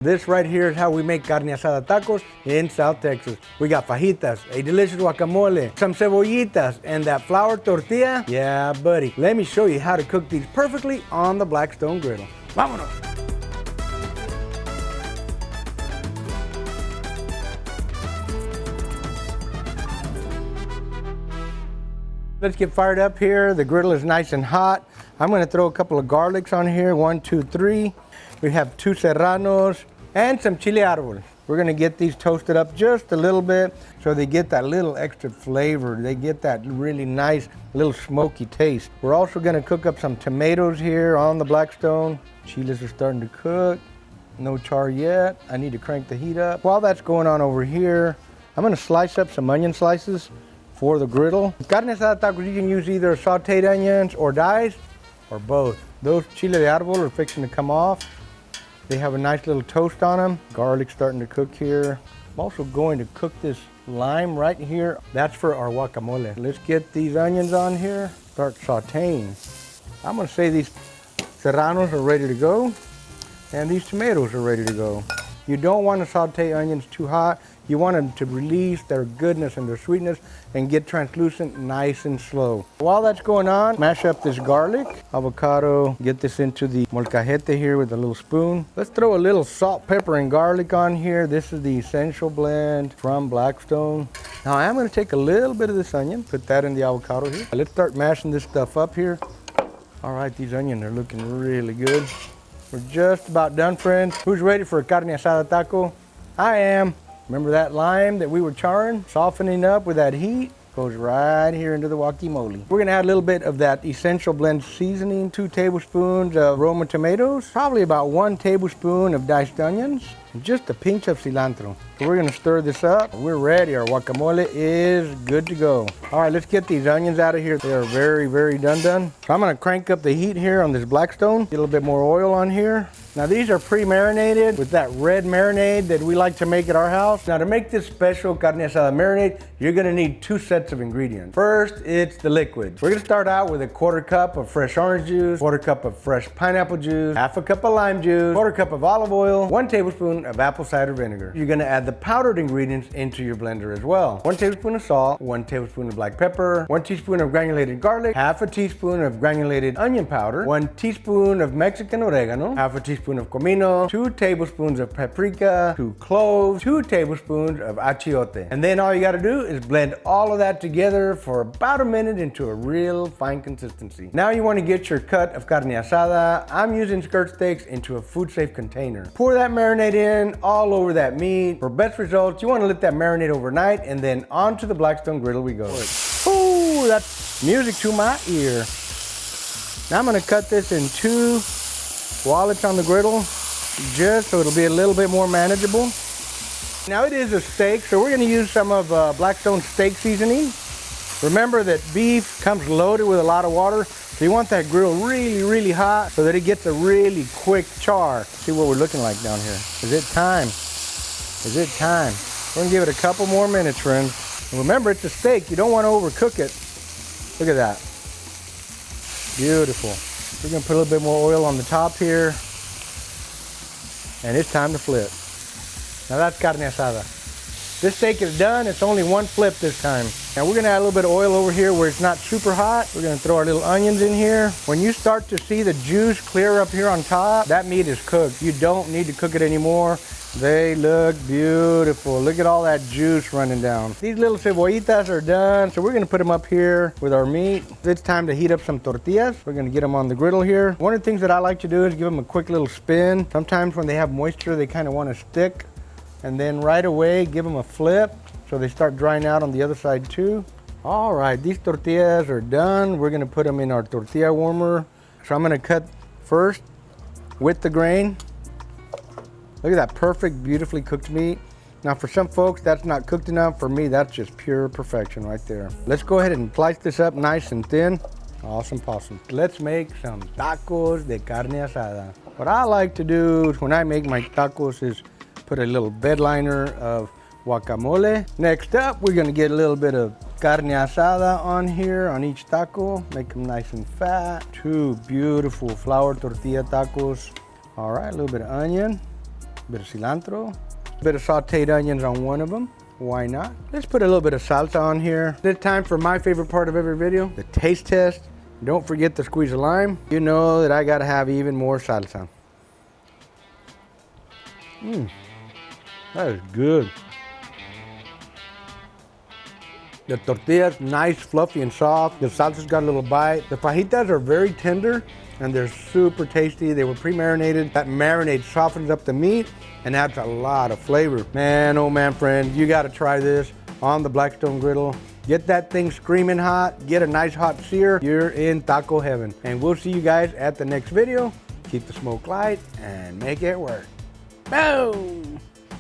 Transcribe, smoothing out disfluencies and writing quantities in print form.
This right here is how we make carne asada tacos in South Texas. We got fajitas, a delicious guacamole, some cebollitas, and that flour tortilla. Yeah, buddy. Let me show you how to cook these perfectly on the Blackstone Griddle. Vámonos! Let's get fired up here. The griddle is nice and hot. I'm going to throw a couple of garlics on here. 1, 2, 3. We have 2 serranos and some chile árbol. We're going to get these toasted up just a little bit so they get that little extra flavor. They get that really nice little smoky taste. We're also going to cook up some tomatoes here on the Blackstone. Chiles are starting to cook. No char yet. I need to crank the heat up. While that's going on over here, I'm going to slice up some onion slices for the griddle. Carne asada tacos, you can use either sauteed onions or diced or both. Those chile de árbol are fixing to come off. They have a nice little toast on them. Garlic starting to cook here. I'm also going to cook this lime right here. That's for our guacamole. Let's get these onions on here. Start sauteing. I'm gonna say these serranos are ready to go and these tomatoes are ready to go. You don't want to saute onions too hot. You want them to release their goodness and their sweetness and get translucent nice and slow. While that's going on, mash up this garlic, avocado, get this into the molcajete here with a little spoon. Let's throw a little salt, pepper, and garlic on here. This is the essential blend from Blackstone. Now I'm going to take a little bit of this onion, put that in the avocado here. Let's start mashing this stuff up here. All right, these onions are looking really good. We're just about done, friends. Who's ready for a carne asada taco? I am. Remember that lime that we were charring? Softening up with that heat goes right here into the guacamole. We're gonna add a little bit of that essential blend seasoning, 2 tablespoons of Roma tomatoes, probably about 1 tablespoon of diced onions, and just a pinch of cilantro. So we're gonna stir this up. We're ready. Our guacamole is good to go. All right, let's get these onions out of here. They are very, very done. So I'm gonna crank up the heat here on this Blackstone. Get a little bit more oil on here. Now these are pre-marinated with that red marinade that we like to make at our house. Now to make this special carne asada marinade, you're gonna need 2 sets of ingredients. First, it's the liquid. We're gonna start out with a 1/4 cup of fresh orange juice, 1/4 cup of fresh pineapple juice, 1/2 cup of lime juice, 1/4 cup of olive oil, 1 tablespoon of apple cider vinegar. You're gonna add the powdered ingredients into your blender as well. 1 tablespoon of salt, 1 tablespoon of black pepper, 1 teaspoon of granulated garlic, 1/2 teaspoon of granulated onion powder, 1 teaspoon of Mexican oregano, 1/2 teaspoon of comino, 2 tablespoons of paprika, 2 cloves, 2 tablespoons of achiote. And then all you gotta do is blend all of that together for about a minute into a real fine consistency. Now you wanna get your cut of carne asada. I'm using skirt steaks into a food-safe container. Pour that marinade in all over that meat. For best results, you wanna let that marinate overnight and then onto the Blackstone Griddle we go. Ooh, that's music to my ear. Now I'm gonna cut this in 2 while it's on the griddle, just so it'll be a little bit more manageable. Now it is a steak, so we're gonna use some of Blackstone steak seasoning. Remember that beef comes loaded with a lot of water, so you want that grill really, really hot so that it gets a really quick char. See what we're looking like down here. Is it time? Is it time? We're gonna give it a couple more minutes, friends. And remember, it's a steak. You don't want to overcook it. Look at that. Beautiful. We're gonna put a little bit more oil on the top here. And it's time to flip. Now that's carne asada. This steak is done. It's only 1 flip this time. Now we're gonna add a little bit of oil over here where it's not super hot. We're gonna throw our little onions in here. When you start to see the juice clear up here on top, that meat is cooked. You don't need to cook it anymore. They look beautiful. Look at all that juice running down. These little cebollitas are done, so we're gonna put them up here with our meat. It's time to heat up some tortillas. We're gonna get them on the griddle here. One of the things that I like to do is give them a quick little spin. Sometimes when they have moisture, they kind of want to stick. And then right away, give them a flip so they start drying out on the other side too. All right, these tortillas are done. We're gonna put them in our tortilla warmer. So I'm gonna cut first with the grain. Look at that perfect, beautifully cooked meat. Now for some folks, that's not cooked enough. For me, that's just pure perfection right there. Let's go ahead and slice this up nice and thin. Awesome possum. Let's make some tacos de carne asada. What I like to do when I make my tacos is put a little bed liner of guacamole. Next up, we're gonna get a little bit of carne asada on here on each taco. Make them nice and fat. 2 beautiful flour tortilla tacos. All right, a little bit of onion. Bit of cilantro, bit of sauteed onions on one of them. Why not? Let's put a little bit of salsa on here. It's time for my favorite part of every video, the taste test. Don't forget to squeeze a lime. You know that I gotta have even more salsa. That is good. The tortilla's nice, fluffy, and soft. The salsa's got a little bite. The fajitas are very tender, and they're super tasty. They were pre-marinated. That marinade softens up the meat and adds a lot of flavor. Man, oh man, friend, you gotta try this on the Blackstone Griddle. Get that thing screaming hot, get a nice hot sear, you're in taco heaven. And we'll see you guys at the next video. Keep the smoke light and make it work. Boom!